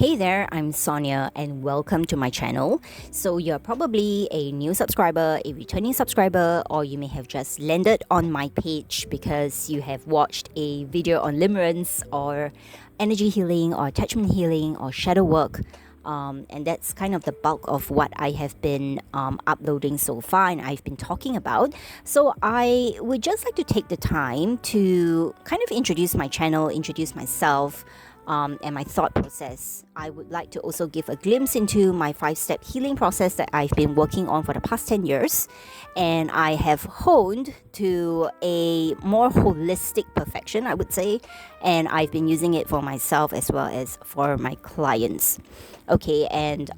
Hey there, I'm Sonia and welcome to my channel. So you're probably a new subscriber, a returning subscriber, or you may have just landed on my page because you have watched a video on limerence or energy healing or attachment healing or shadow work. And that's kind of the bulk of what I have been uploading so far and I've been talking about. So I would just like to take the time to kind of introduce my channel, introduce myself, and my thought process. I would like to also give a glimpse into my 5-step healing process that I've been working on for the past 10 years. And I have honed to a more holistic perfection, I would say. And I've been using it for myself as well as for my clients. Okay, and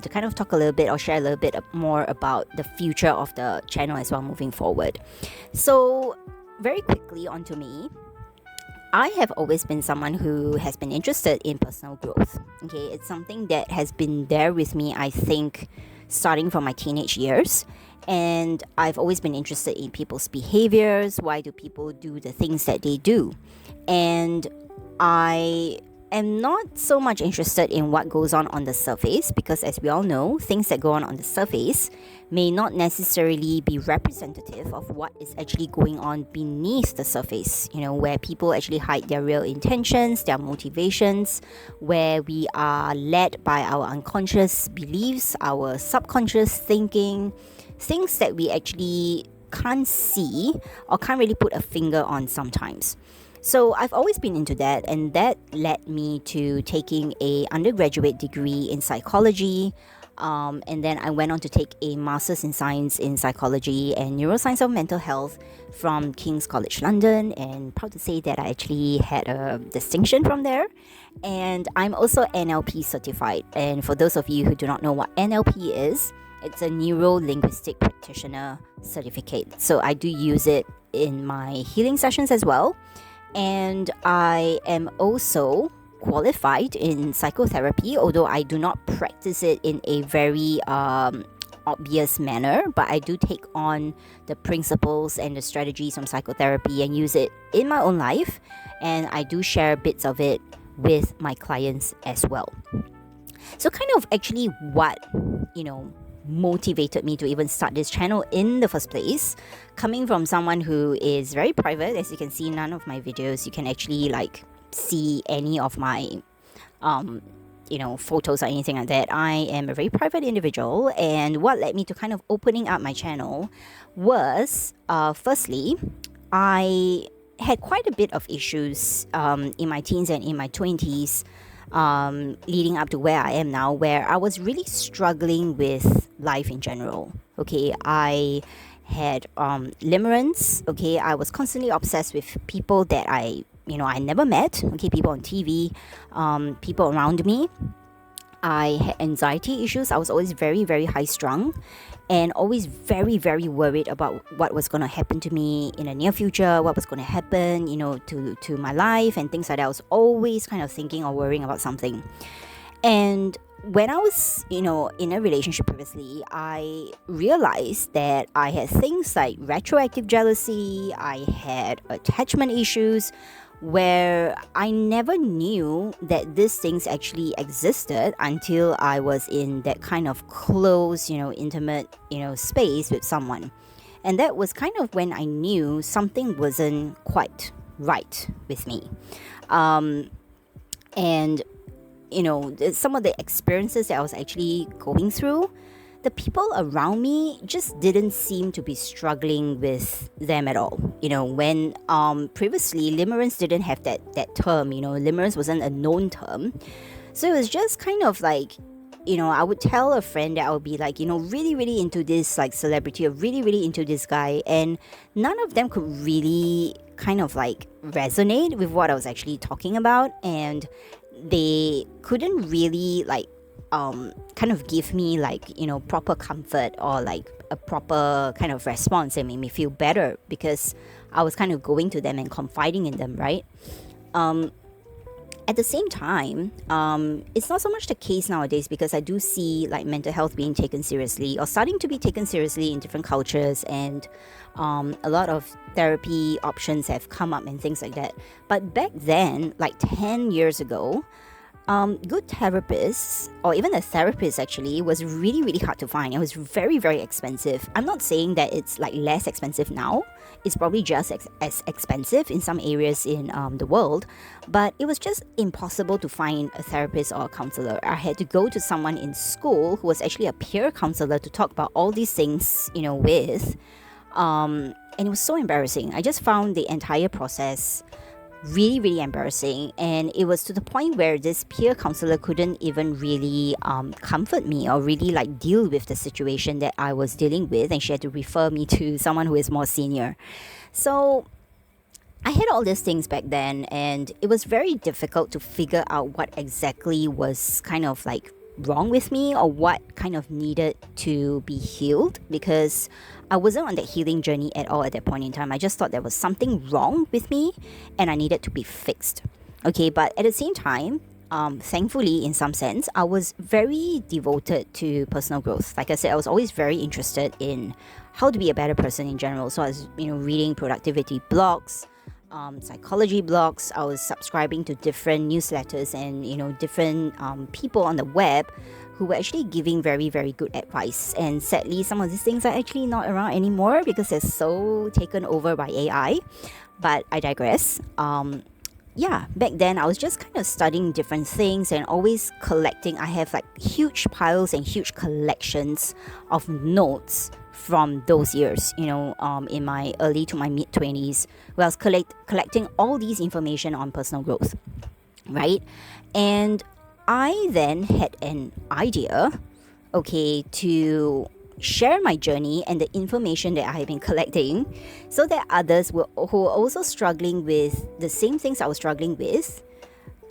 to kind of talk a little bit or share a little bit more about the future of the channel as well moving forward. So very quickly onto me. I have always been someone who has been interested in personal growth. Okay, it's something that has been there with me, I think, starting from my teenage years. And I've always been interested in people's behaviors. Why do people do the things that they do? And I am not so much interested in what goes on the surface, because as we all know, things that go on the surface may not necessarily be representative of what is actually going on beneath the surface, where people actually hide their real intentions, their motivations, where we are led by our unconscious beliefs, our subconscious thinking, things that we actually can't see or can't really put a finger on sometimes. So I've always been into that, and that led me to taking a undergraduate degree in psychology, and then I went on to take a master's in science in psychology and neuroscience of mental health from King's College London, and proud to say that I actually had a distinction from there. And I'm also NLP certified, and for those of you who do not know what NLP is, it's a neuro-linguistic practitioner certificate. So I do use it in my healing sessions as well. And I am also qualified in psychotherapy, although I do not practice it in a very obvious manner, but I do take on the principles and the strategies from psychotherapy and use it in my own life, and I do share bits of it with my clients as well. So kind of actually what motivated me to even start this channel in the first place, coming from someone who is very private. As you can see, none of my videos you can actually see any of my photos or anything like that. I am a very private individual, and what led me to kind of opening up my channel was firstly, I had quite a bit of issues in my teens and in my 20s, leading up to where I am now, where I was really struggling with life in general. Okay, I had limerence. Okay, I was constantly obsessed with people that I never met. Okay, people on TV, people around me. I had anxiety issues. I was always very, very high strung and always very, very worried about what was going to happen to me in the near future, what was going to happen, to my life and things like that. I was always kind of thinking or worrying about something. And when I was, in a relationship previously, I realized that I had things like retroactive jealousy, I had attachment issues, where I never knew that these things actually existed until I was in that kind of close, intimate, space with someone. And that was kind of when I knew something wasn't quite right with me. And some of the experiences that I was actually going through, the people around me just didn't seem to be struggling with them at all. When previously limerence didn't have that term, limerence wasn't a known term. So it was just kind of I would tell a friend that I would be really, really into this celebrity, or really, really into this guy, and none of them could really kind of resonate with what I was actually talking about, and they couldn't really kind of give me proper comfort or a proper kind of response that made me feel better, because I was kind of going to them and confiding in them, right? At the same time, it's not so much the case nowadays, because I do see mental health being taken seriously or starting to be taken seriously in different cultures, and a lot of therapy options have come up and things like that. But back then, 10 years ago, good therapists, or even a therapist actually, was really, really hard to find. It was very, very expensive. I'm not saying that it's like less expensive now. It's probably just as expensive in some areas in the world, but it was just impossible to find a therapist or a counselor. I had to go to someone in school who was actually a peer counselor to talk about all these things, with. And it was so embarrassing. I just found the entire process really, really embarrassing, and it was to the point where this peer counselor couldn't even really comfort me or really like deal with the situation that I was dealing with, and she had to refer me to someone who is more senior. So I had all these things back then, and it was very difficult to figure out what exactly was kind of like wrong with me or what kind of needed to be healed, because I wasn't on that healing journey at all at that point in time. I just thought there was something wrong with me and I needed to be fixed. Okay, but at the same time, thankfully, in some sense, I was very devoted to personal growth. Like I said, I was always very interested in how to be a better person in general. So I was, reading productivity blogs, psychology blogs. I was subscribing to different newsletters and different people on the web who were actually giving very, very good advice. And sadly, some of these things are actually not around anymore because they're so taken over by AI. But I digress. Back then I was just kind of studying different things and always collecting. I have like huge piles and huge collections of notes from those years, in my early to my mid-20s, where I was collecting all these information on personal growth, right? And I then had an idea, to share my journey and the information that I have been collecting so that others who were also struggling with the same things I was struggling with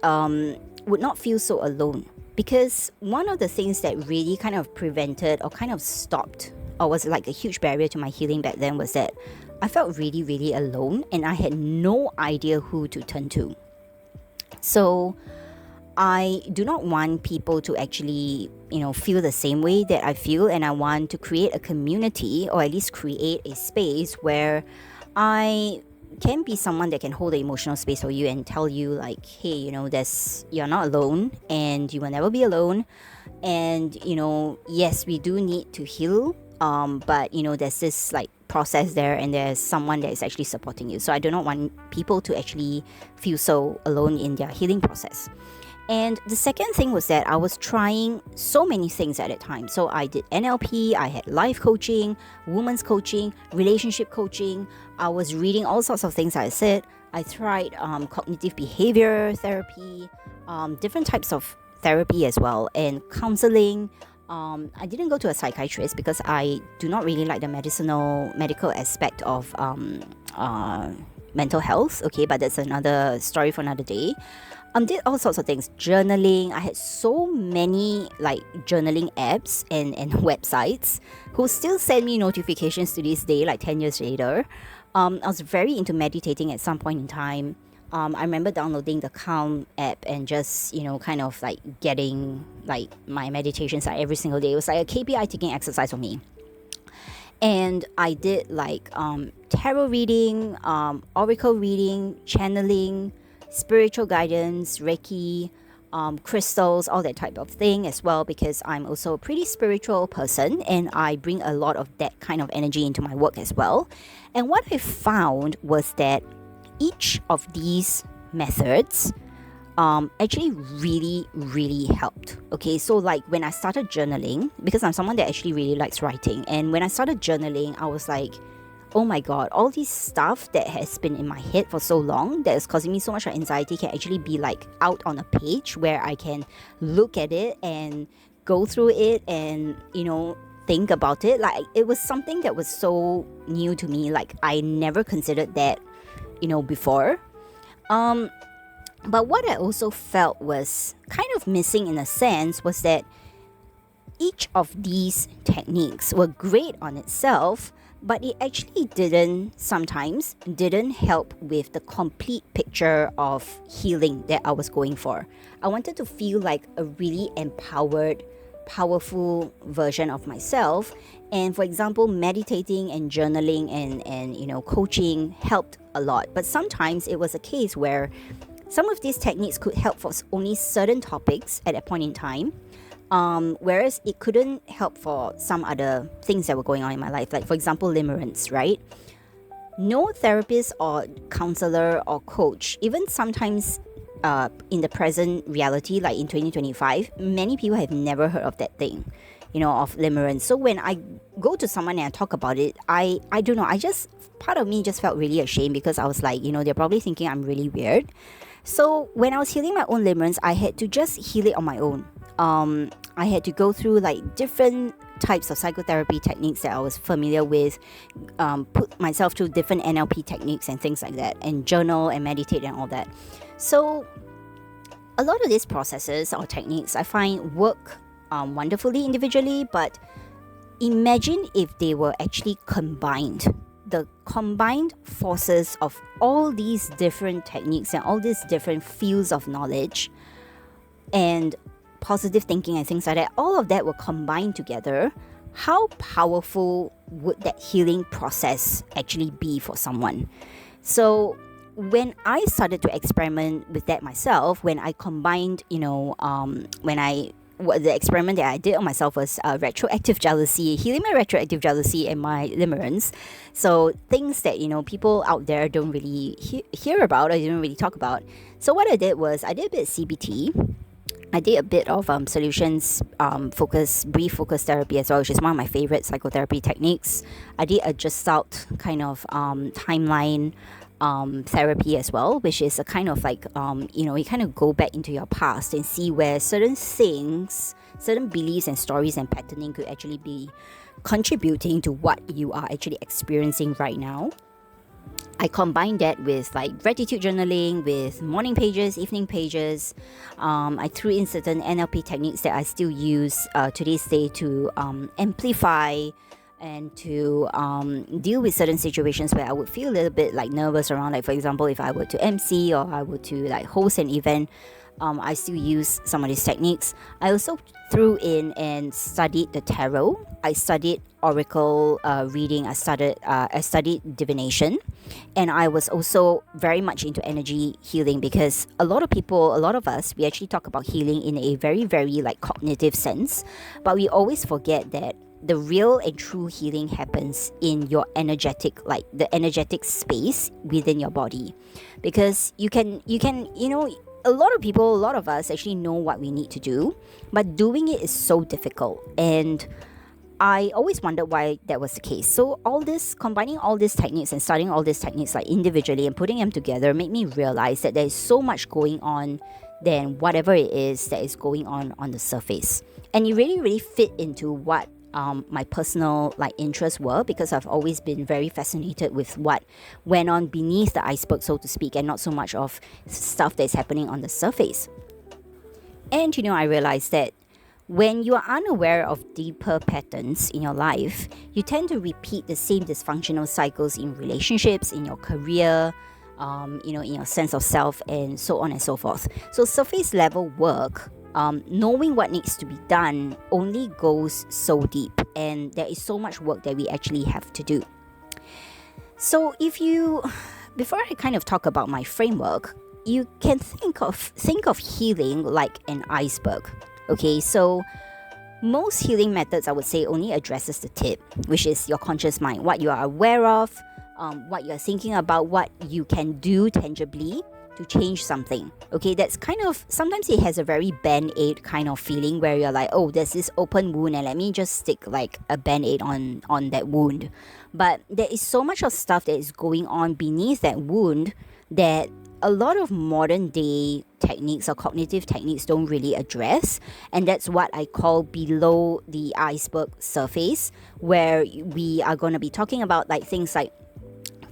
would not feel so alone. Because one of the things that really kind of prevented or kind of stopped or was like a huge barrier to my healing back then was that I felt really, really alone and I had no idea who to turn to. So I do not want people to actually, feel the same way that I feel, and I want to create a community or at least create a space where I can be someone that can hold the emotional space for you and tell you like, hey, you're not alone and you will never be alone. And, yes, we do need to heal, but, there's this like process there and there's someone that is actually supporting you. So I do not want people to actually feel so alone in their healing process. And the second thing was that I was trying so many things at that time. So I did NLP, I had life coaching, women's coaching, relationship coaching. I was reading all sorts of things, I said. I tried cognitive behavior therapy, different types of therapy as well, and counseling. I didn't go to a psychiatrist because I do not really like the medical aspect of mental health. Okay, but that's another story for another day. Did all sorts of things. Journaling. I had so many like journaling apps and websites who still send me notifications to this day, like 10 years later. I was very into meditating at some point in time. I remember downloading the Calm app and just, kind of like getting like my meditations like every single day. It was like a KPI taking exercise for me. And I did like tarot reading, oracle reading, channeling, spiritual guidance, Reiki, crystals, all that type of thing as well, because I'm also a pretty spiritual person and I bring a lot of that kind of energy into my work as well. And what I found was that each of these methods actually really, really helped. Okay, so like when I started journaling, because I'm someone that actually really likes writing, and when I started journaling, I was like, oh my god, all this stuff that has been in my head for so long that is causing me so much anxiety can actually be like out on a page where I can look at it and go through it and, think about it. Like it was something that was so new to me. Like I never considered that, before. But what I also felt was kind of missing in a sense was that each of these techniques were great on itself, but it actually sometimes didn't help with the complete picture of healing that I was going for. I wanted to feel like a really empowered, powerful version of myself. And for example, meditating and journaling and coaching helped a lot. But sometimes it was a case where Some of these techniques could help for only certain topics at that point in time, whereas it couldn't help for some other things that were going on in my life. Like, for example, limerence, right? No therapist or counselor or coach, even sometimes in the present reality, like in 2025, many people have never heard of that thing, of limerence. So when I go to someone and I talk about it, I don't know, part of me just felt really ashamed, because I was like, they're probably thinking I'm really weird. So when I was healing my own limerence, I had to just heal it on my own. I had to go through like different types of psychotherapy techniques that I was familiar with, put myself through different NLP techniques and things like that, and journal and meditate and all that. So a lot of these processes or techniques I find work wonderfully individually, but imagine if they were actually combined. The combined forces of all these different techniques and all these different fields of knowledge and positive thinking and things like that, all of that were combined together. How powerful would that healing process actually be for someone? So when I started to experiment with that myself, when I combined, the experiment that I did on myself was retroactive jealousy, healing my retroactive jealousy and my limerence. So things that, people out there don't really hear about or don't really talk about. So what I did was I did a bit of CBT. I did a bit of solutions brief focus therapy as well, which is one of my favorite psychotherapy techniques. I did a Gestalt kind of timeline therapy as well, which is a kind of like, you kind of go back into your past and see where certain things, certain beliefs and stories and patterning could actually be contributing to what you are actually experiencing right now. I combined that with like gratitude journaling, with morning pages, evening pages. I threw in certain NLP techniques that I still use to this day to amplify and to deal with certain situations where I would feel a little bit like nervous around. Like, for example, if I were to MC or I were to like host an event, I still use some of these techniques. I also threw in and studied the tarot. I studied oracle reading. I studied divination, and I was also very much into energy healing, because a lot of us, we actually talk about healing in a very, very like cognitive sense, but we always forget that the real and true healing happens in your energetic, like the energetic space within your body, because you can a lot of us actually know what we need to do, but doing it is so difficult. And I always wondered why that was the case. So combining all these techniques and studying all these techniques like individually and putting them together made me realize that there's so much going on than whatever it is that is going on the surface. And it really, really fit into what my personal like interests were, because I've always been very fascinated with what went on beneath the iceberg, so to speak, and not so much of stuff that's happening on the surface. And I realized that when you are unaware of deeper patterns in your life, you tend to repeat the same dysfunctional cycles in relationships, in your career, in your sense of self, and so on and so forth. So surface level work, knowing what needs to be done, only goes so deep, and there is so much work that we actually have to do. So before I kind of talk about my framework, you can think of healing like an iceberg. Okay, so most healing methods, I would say, only addresses the tip, which is your conscious mind, what you are aware of, what you're thinking about, what you can do tangibly to change something. Okay, that's kind of, sometimes it has a very band-aid kind of feeling where you're like, oh, there's this open wound and let me just stick like a band-aid on that wound. But there is so much of stuff that is going on beneath that wound that a lot of modern day techniques or cognitive techniques don't really address, and that's what I call below the iceberg surface, where we are going to be talking about like things like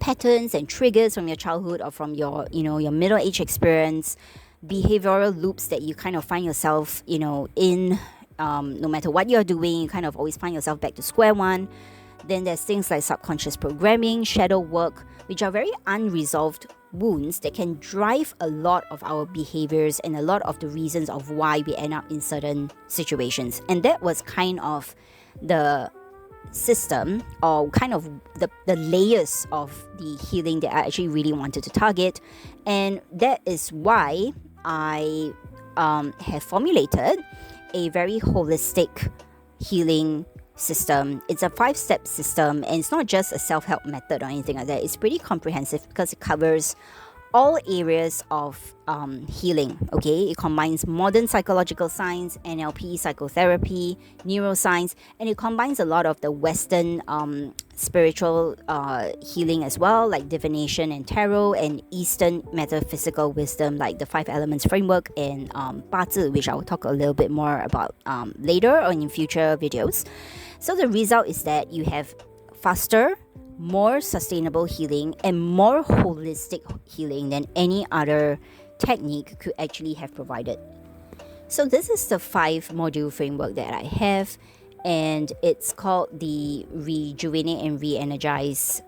patterns and triggers from your childhood or from your your middle age experience, behavioral loops that you kind of find yourself in, no matter what you're doing, you kind of always find yourself back to square one. Then there's things like subconscious programming, shadow work, which are very unresolved wounds that can drive a lot of our behaviors and a lot of the reasons of why we end up in certain situations. And that was kind of the system, or kind of the layers of the healing that I actually really wanted to target. And that is why I have formulated a very holistic healing system. It's a 5-step system, and it's not just a self-help method or anything like that. It's pretty comprehensive because it covers all areas of healing. Okay, it combines modern psychological science, NLP, psychotherapy, neuroscience, and it combines a lot of the Western spiritual healing as well, like divination and tarot, and Eastern metaphysical wisdom like the 5 elements framework and 八字, which I will talk a little bit more about later or in future videos. So the result is that you have faster, more sustainable healing and more holistic healing than any other technique could actually have provided. So this is the 5-module framework that I have, and it's called the Rejuvenate and Re-Energize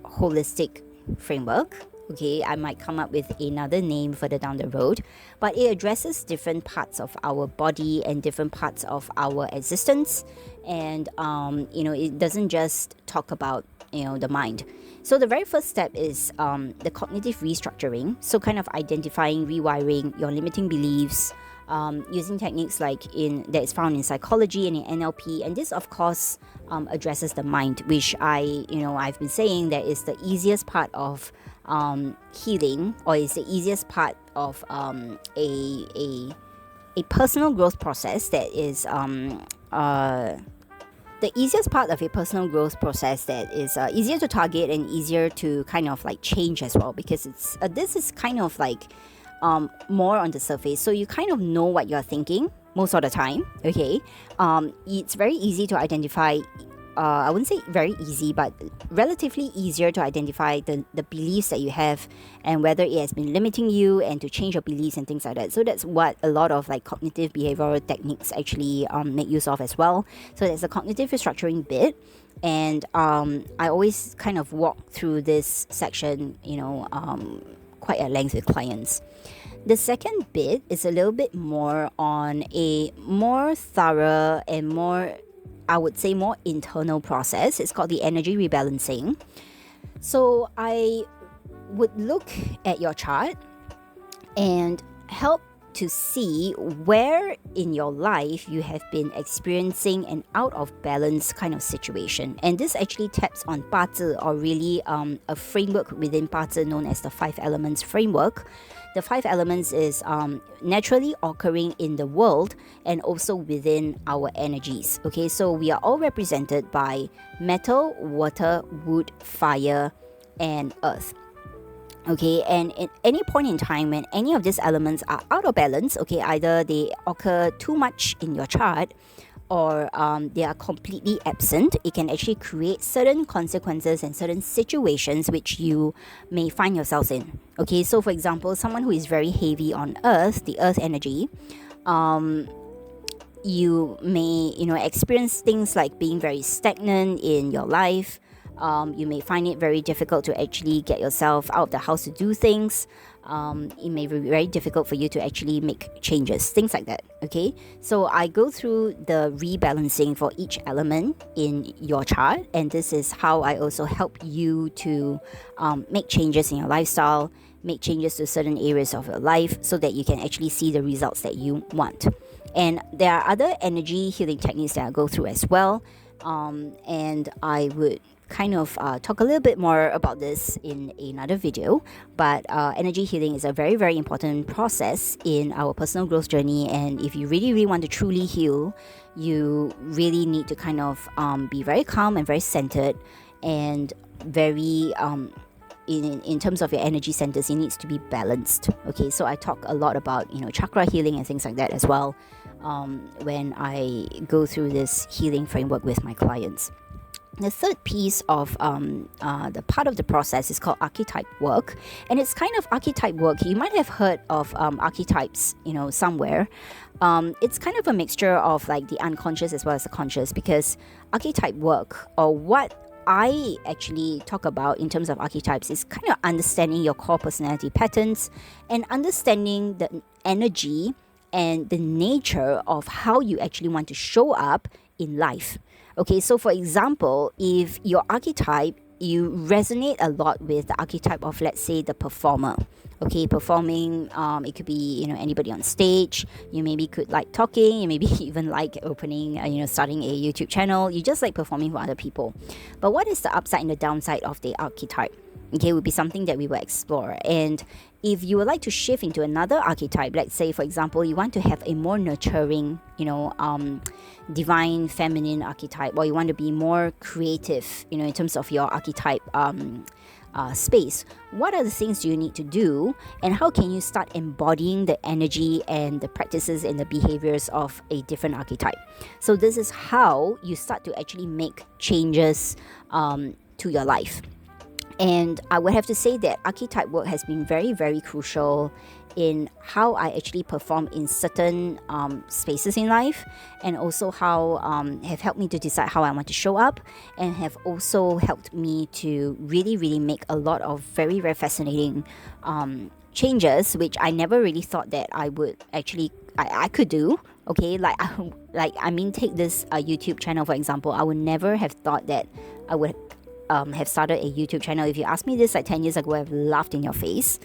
Holistic Framework. Okay, I might come up with another name further down the road, but it addresses different parts of our body and different parts of our existence. And it doesn't just talk about the mind. So the very first step is the cognitive restructuring. So kind of identifying, rewiring your limiting beliefs, using techniques that is found in psychology and in NLP. And this, of course, addresses the mind, which I've been saying that is the easiest part of healing, or is the easiest part of a personal growth process that is the easiest part of a personal growth process that is easier to target and easier to kind of like change as well, because it's this is kind of like more on the surface, so you kind of know what you're thinking most of the time. Okay, it's very easy to identify. I wouldn't say very easy, but relatively easier to identify the beliefs that you have and whether it has been limiting you, and to change your beliefs and things like that. So that's what a lot of like cognitive behavioral techniques actually make use of as well. So there's a cognitive restructuring bit, and I always kind of walk through this section, quite at length with clients. The second bit is a little bit more on a more thorough and more, I would say, more internal process. It's called the energy rebalancing. So I would look at your chart and help to see where in your life you have been experiencing an out of balance kind of situation. And this actually taps on 八字, or really a framework within 八字 known as the 5 elements framework. The 5 elements is naturally occurring in the world and also within our energies. Okay, so we are all represented by metal, water, wood, fire, and earth. Okay, and at any point in time when any of these elements are out of balance, okay, either they occur too much in your chart, or they are completely absent, it can actually create certain consequences and certain situations which you may find yourselves in. Okay, so for example, someone who is very heavy on earth, the earth energy, you may experience things like being very stagnant in your life. You may find it very difficult to actually get yourself out of the house to do things. It may be very difficult for you to actually make changes, things like that. Okay, so I go through the rebalancing for each element in your chart, and this is how I also help you to make changes in your lifestyle, make changes to certain areas of your life, so that you can actually see the results that you want. And there are other energy healing techniques that I go through as well, and I would kind of talk a little bit more about this in another video. But energy healing is a very, very important process in our personal growth journey, and if you really, really want to truly heal, you really need to kind of be very calm and very centered, and very in terms of your energy centers, it needs to be balanced. Okay, so I talk a lot about chakra healing and things like that as well when I go through this healing framework with my clients. The third piece of the part of the process is called archetype work, and it's kind of archetype work. You might have heard of archetypes, somewhere. It's kind of a mixture of like the unconscious as well as the conscious, because archetype work, or what I actually talk about in terms of archetypes, is kind of understanding your core personality patterns and understanding the energy and the nature of how you actually want to show up in life. Okay, so for example, if your archetype, you resonate a lot with the archetype of, let's say, the performer. Okay, performing, it could be, anybody on stage. You maybe could like talking, you maybe even like opening, starting a YouTube channel. You just like performing for other people. But what is the upside and the downside of the archetype? Okay, would be something that we will explore. And if you would like to shift into another archetype, let's say, for example, you want to have a more nurturing, divine feminine archetype, or you want to be more creative, in terms of your archetype space, what are the things you need to do, and how can you start embodying the energy and the practices and the behaviors of a different archetype? So this is how you start to actually make changes to your life. And I would have to say that archetype work has been very, very crucial in how I actually perform in certain spaces in life, and also how have helped me to decide how I want to show up, and have also helped me to really, really make a lot of very, very fascinating changes, which I never really thought that I would actually, I could do. Okay, take this YouTube channel, for example. I would never have thought that I would have started a YouTube channel. If you asked me this like 10 years ago, I would have laughed in your face.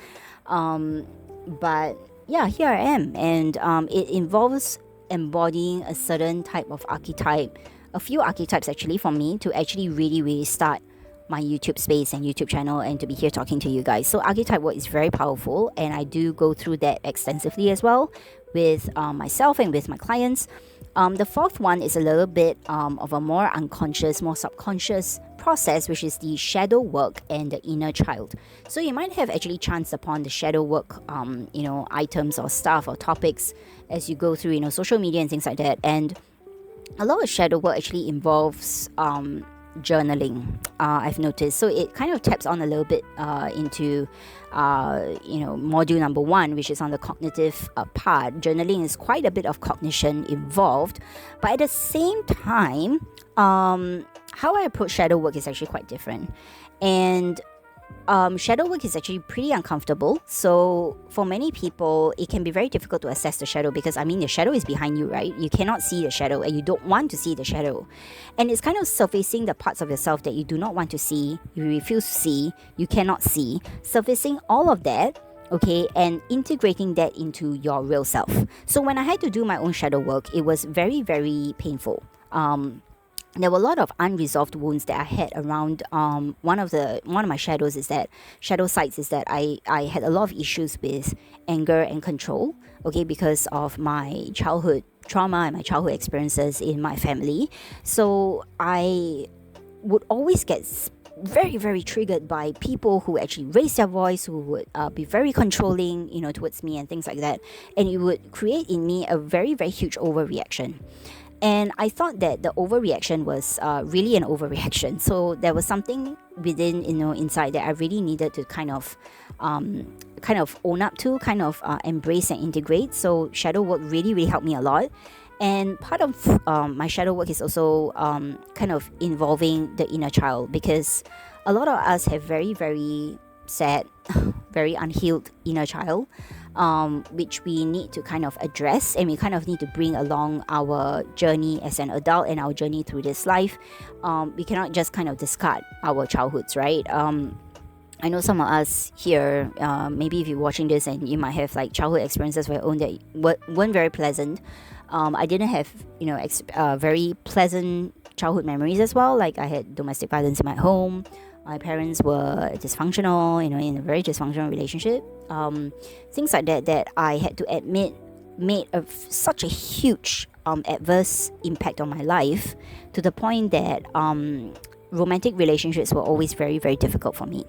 But yeah, here I am. And it involves embodying a certain type of archetype, a few archetypes actually, for me to actually really, really start my YouTube space and YouTube channel, and to be here talking to you guys. So archetype work is very powerful, and I do go through that extensively as well with myself and with my clients. The fourth one is a little bit of a more unconscious, more subconscious process, which is the shadow work and the inner child. So you might have actually chanced upon the shadow work, items or stuff or topics as you go through, social media and things like that. And a lot of shadow work actually involves journaling, I've noticed. So it kind of taps on a little bit into module number 1, which is on the cognitive part. Journaling is quite a bit of cognition involved, but at the same time, how I approach shadow work is actually quite different. And shadow work is actually pretty uncomfortable. So for many people, it can be very difficult to assess the shadow, because the shadow is behind you, right? You cannot see the shadow, and you don't want to see the shadow. And it's kind of surfacing the parts of yourself that you do not want to see, you refuse to see, you cannot see, surfacing all of that, okay, and integrating that into your real self. So when I had to do my own shadow work, it was very, very painful. There were a lot of unresolved wounds that I had around one of my shadow sites is that I had a lot of issues with anger and control, okay, because of my childhood trauma and my childhood experiences in my family. So I would always get very, very triggered by people who actually raise their voice, who would be very controlling, towards me and things like that. And it would create in me a very, very huge overreaction. And I thought that the overreaction was really an overreaction. So there was something within, inside that I really needed to kind of own up to, embrace and integrate. So shadow work really, really helped me a lot. And part of my shadow work is also kind of involving the inner child, because a lot of us have very, very sad, very unhealed inner child, which we need to kind of address, and we kind of need to bring along our journey as an adult and our journey through this life. We cannot just kind of discard our childhoods, right? I know some of us here, maybe if you're watching this and you might have like childhood experiences of your own that weren't very pleasant. I didn't have, very pleasant childhood memories as well. Like I had domestic violence in my home. My parents were dysfunctional, in a very dysfunctional relationship. Things like that I had to admit made such a huge adverse impact on my life, to the point that romantic relationships were always very, very difficult for me.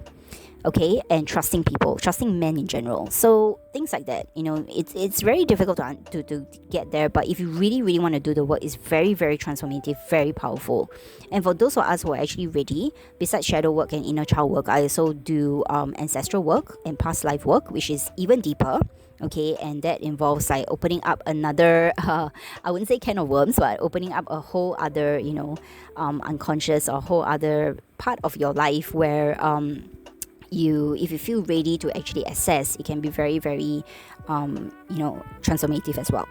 Okay, and trusting people, trusting men in general. So things like that, it's very difficult to get there. But if you really, really want to do the work, it's very, very transformative, very powerful. And for those of us who are actually ready, besides shadow work and inner child work, I also do ancestral work and past life work, which is even deeper. Okay, and that involves like opening up another, I wouldn't say can of worms, but opening up a whole other, unconscious or whole other part of your life where if you feel ready to actually assess, it can be very, very, transformative as well.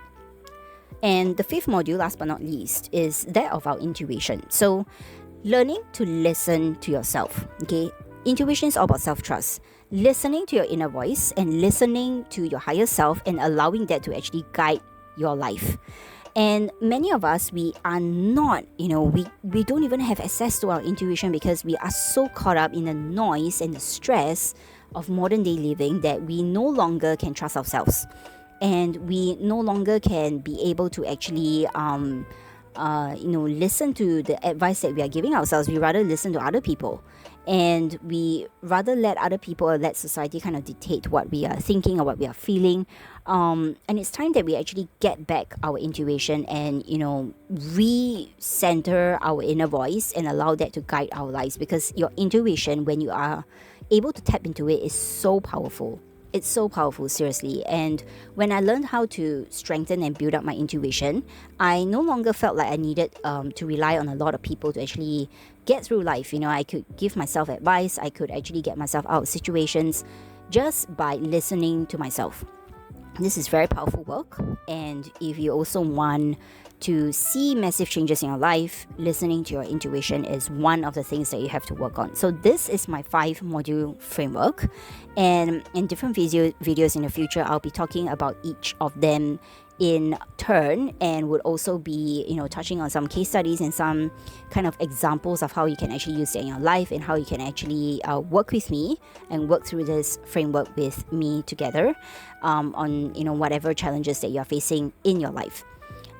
And the fifth module, last but not least, is that of our intuition. So learning to listen to yourself. Okay, intuition is all about self-trust, listening to your inner voice and listening to your higher self and allowing that to actually guide your life. And many of us, we are not, we don't even have access to our intuition because we are so caught up in the noise and the stress of modern day living that we no longer can trust ourselves, and we no longer can be able to actually listen to the advice that we are giving ourselves. We rather listen to other people, and we rather let other people or let society kind of dictate what we are thinking or what we are feeling. And it's time that we actually get back our intuition and recenter our inner voice and allow that to guide our lives, because your intuition, when you are able to tap into it, is so powerful. It's so powerful, seriously. And when I learned how to strengthen and build up my intuition, I no longer felt like I needed to rely on a lot of people to actually get through life. I could give myself advice. I could actually get myself out of situations just by listening to myself. This is very powerful work. And if you also want to see massive changes in your life, listening to your intuition is one of the things that you have to work on. So this is my 5-module framework, and in different videos in the future, I'll be talking about each of them in turn, and would also be touching on some case studies and some kind of examples of how you can actually use it in your life and how you can actually work with me and work through this framework with me together on whatever challenges that you're facing in your life.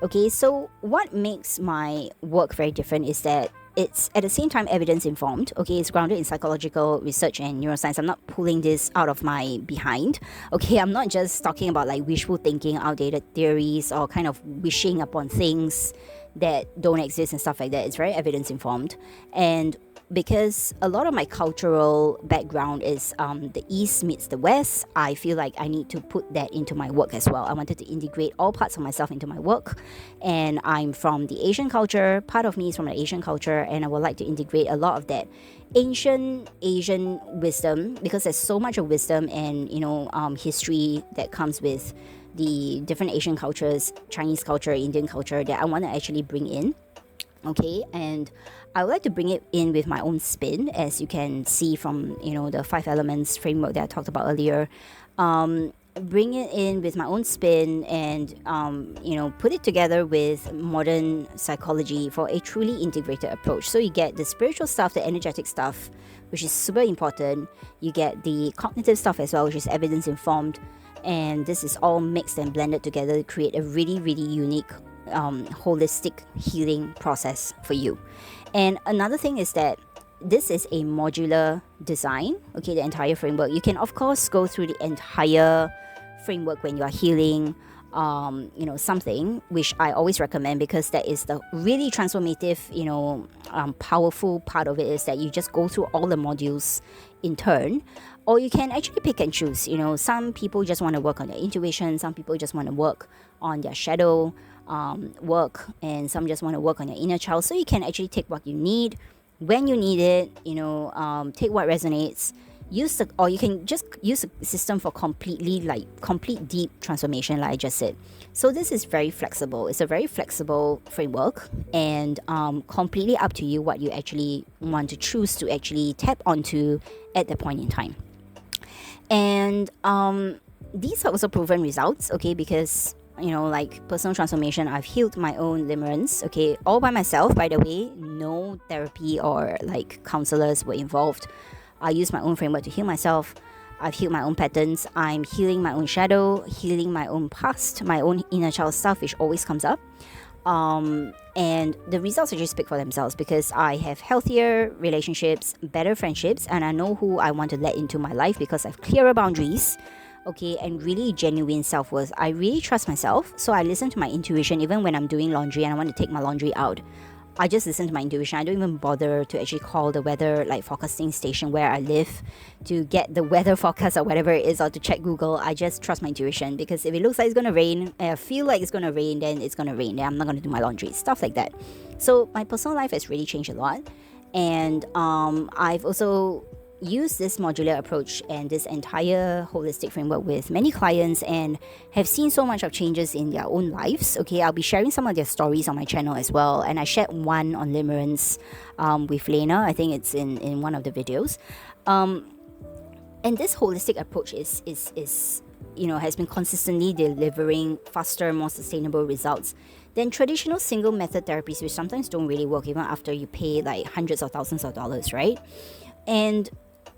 Okay, so what makes my work very different is that it's at the same time evidence informed. Okay, it's grounded in psychological research and neuroscience. I'm not pulling this out of my behind. Okay, I'm not just talking about like wishful thinking, outdated theories, or kind of wishing upon things that don't exist and stuff like that. It's very evidence informed. And because a lot of my cultural background is the East meets the West, I feel like I need to put that into my work as well. I wanted to integrate all parts of myself into my work, and I'm from the Asian culture. Part of me is from the Asian culture, and I would like to integrate a lot of that ancient Asian wisdom, because there's so much of wisdom and history that comes with the different Asian cultures, Chinese culture, Indian culture, that I want to actually bring in. Okay, and I would like to bring it in with my own spin, as you can see from the 5 elements framework that I talked about earlier. Bring it in with my own spin and put it together with modern psychology for a truly integrated approach. So you get the spiritual stuff, the energetic stuff, which is super important. You get the cognitive stuff as well, which is evidence informed, and this is all mixed and blended together to create a really, really unique holistic healing process for you. And another thing is that this is a modular design. Okay, the entire framework, you can of course go through the entire framework when you are healing something, which I always recommend, because that is the really transformative powerful part of it, is that you just go through all the modules in turn. Or you can actually pick and choose. Some people just want to work on their intuition, some people just want to work on their shadow work, and some just want to work on your inner child. So you can actually take what you need when you need it, take what resonates, or you can just use a system for complete deep transformation, like I just said. So this is very flexible. It's a very flexible framework, and completely up to you what you actually want to choose to actually tap onto at that point in time. And these are also proven results, okay, because like personal transformation, I've healed my own limerence, okay, all by myself, by the way. No therapy or like counselors were involved. I use my own framework to heal myself. I've healed my own patterns. I'm healing my own shadow, healing my own past, my own inner child stuff, which always comes up. And the results actually speak for themselves, because I have healthier relationships, better friendships, and I know who I want to let into my life because I have clearer boundaries, okay, and really genuine self-worth. I really trust myself, so I listen to my intuition even when I'm doing laundry and I want to take my laundry out. I just listen to my intuition. I don't even bother to actually call the weather forecasting station where I live to get the weather forecast or whatever it is, or to check Google. I just trust my intuition, because if it looks like it's going to rain, I feel like it's going to rain, then it's going to rain. Then I'm not going to do my laundry, stuff like that. So my personal life has really changed a lot. And I've also used this modular approach and this entire holistic framework with many clients and have seen so much of changes in their own lives. Okay, I'll be sharing some of their stories on my channel as well, and I shared one on limerence with Lena. I think it's in one of the videos. And this holistic approach is has been consistently delivering faster, more sustainable results than traditional single method therapies, which sometimes don't really work even after you pay like hundreds of thousands of dollars, right? And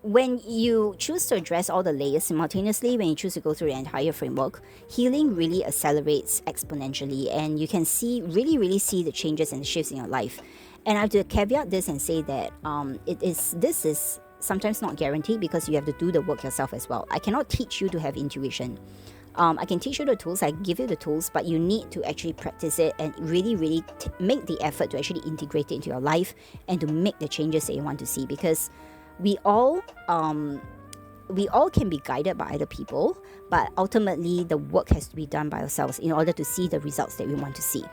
when you choose to address all the layers simultaneously, when you choose to go through the entire framework, healing really accelerates exponentially, and you can really see the changes and the shifts in your life. And I have to caveat this and say that this is sometimes not guaranteed, because you have to do the work yourself as well. I cannot teach you to have intuition. I can teach you the tools, I give you the tools, but you need to actually practice it and really make the effort to actually integrate it into your life and to make the changes that you want to see, because we all can be guided by other people, but ultimately the work has to be done by ourselves in order to see the results that we want to see.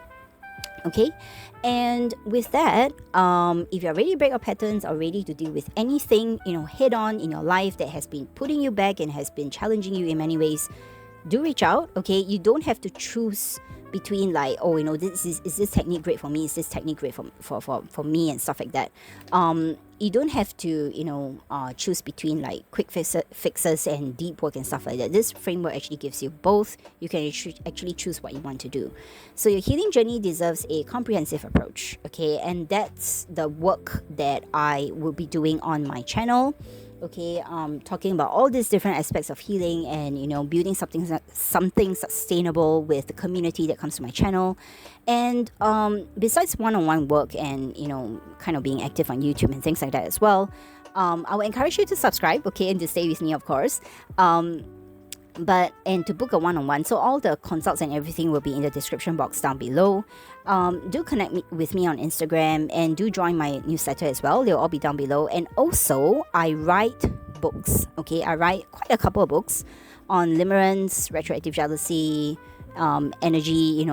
Okay, and with that, if you're ready to break your patterns or ready to deal with anything head on in your life that has been putting you back and has been challenging you in many ways, do reach out. Okay, you don't have to choose between like, is this technique great for me, is this technique great for me, and stuff like that. You don't have to choose between like quick fixes and deep work and stuff like that. This framework actually gives you both. You can actually choose what you want to do. So your healing journey deserves a comprehensive approach, okay? And that's the work that I will be doing on my channel. Okay, talking about all these different aspects of healing and building something sustainable with the community that comes to my channel. And besides one-on-one work and kind of being active on YouTube and things like that as well, I will encourage you to subscribe, okay, and to stay with me, of course. And to book a one-on-one, so all the consults and everything will be in the description box down below. Do connect with me on Instagram, and do join my newsletter as well. They'll all be down below. And also, I write books. Okay, I write quite a couple of books on limerence, retroactive jealousy, energy,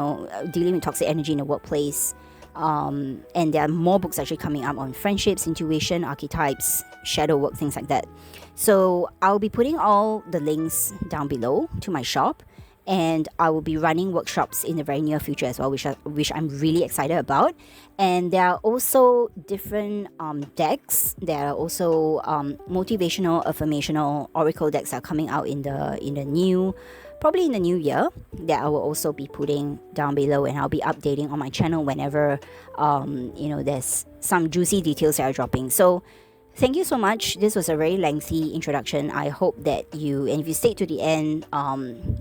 dealing with toxic energy in the workplace. And there are more books actually coming up on friendships, intuition, archetypes, shadow work, things like that. So I'll be putting all the links down below to my shop, and I will be running workshops in the very near future as well, which I'm really excited about. And there are also different decks. There are also motivational, affirmational oracle decks that are coming out probably in the new year, that I will also be putting down below, and I'll be updating on my channel whenever there's some juicy details that are dropping. So thank you so much. This was a very lengthy introduction. I hope that and if you stayed to the end,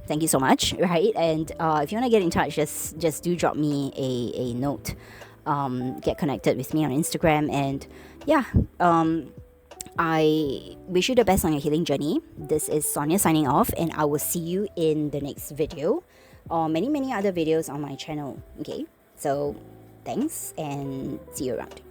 thank you so much, right? And if you want to get in touch, just do drop me a note. Get connected with me on Instagram, and yeah, I wish you the best on your healing journey. This is Sonia signing off, and I will see you in the next video, or many other videos on my channel. Okay, so thanks, and see you around.